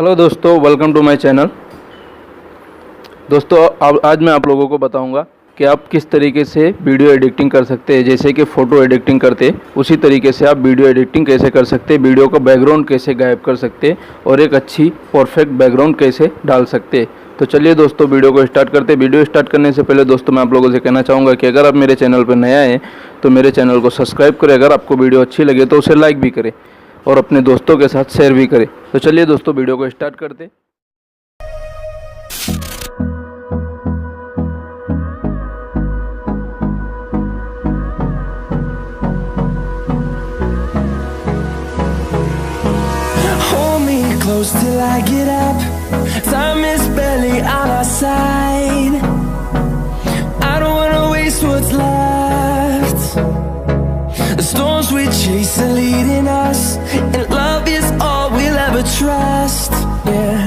Hello दोस्तों, welcome to my channel. दोस्तों आज मैं आप लोगों को बताऊंगा कि आप किस तरीके से वीडियो एडिटिंग कर सकते हैं। जैसे कि फ़ोटो एडिटिंग करते उसी तरीके से आप वीडियो एडिटिंग कैसे कर सकते हैं, वीडियो का बैकग्राउंड कैसे गायब कर सकते हैं और एक अच्छी परफेक्ट बैकग्राउंड कैसे डाल सकते हैं। तो चलिए दोस्तों वीडियो को स्टार्ट करते हैं। वीडियो स्टार्ट करने से पहले दोस्तों मैं आप लोगों से कहना चाहूँगा कि अगर आप मेरे चैनल पर नया हैं तो मेरे चैनल को सब्सक्राइब करें। अगर आपको वीडियो अच्छी लगे तो उसे लाइक भी करें और अपने दोस्तों के साथ शेयर भी करें। तो चलिए दोस्तों वीडियो को स्टार्ट करते हैं। Close till I get up. Time is barely on our side. I don't wanna waste what's left. The storms we chase are leading us, and love is all we'll ever trust. Yeah,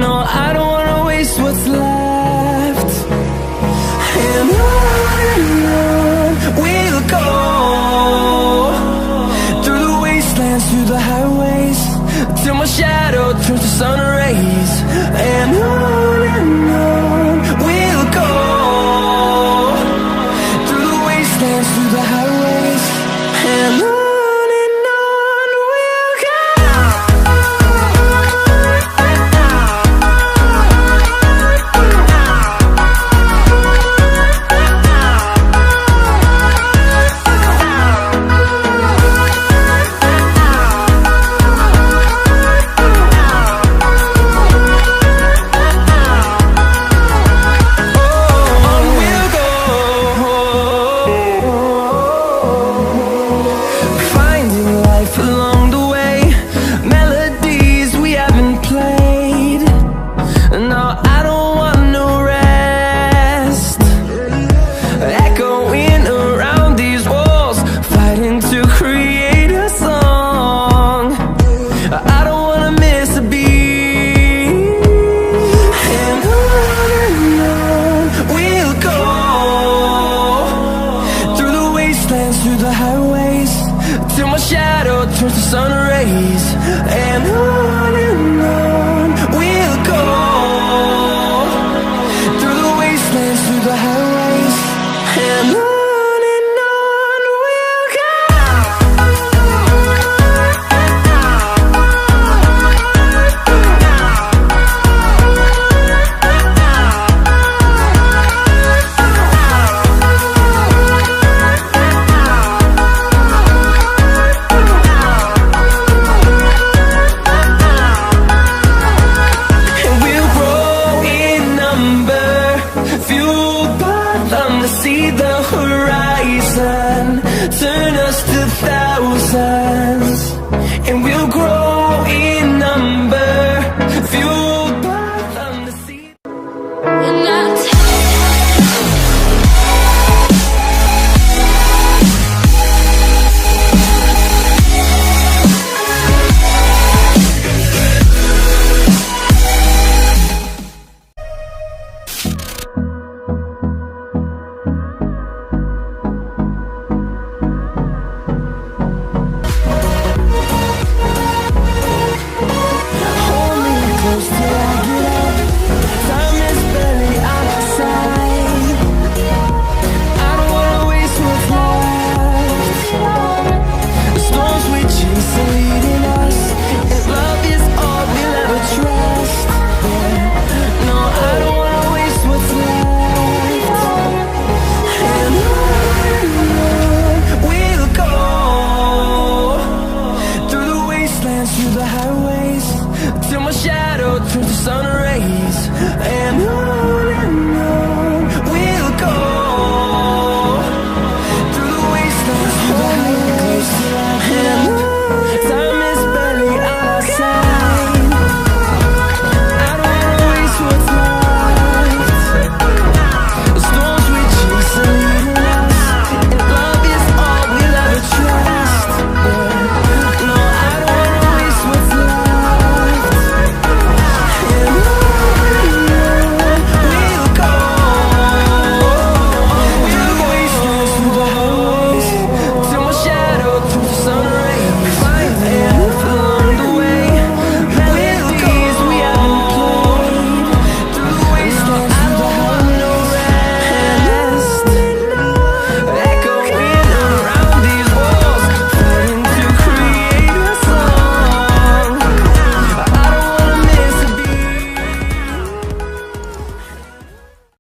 no, I don't wanna waste what's left.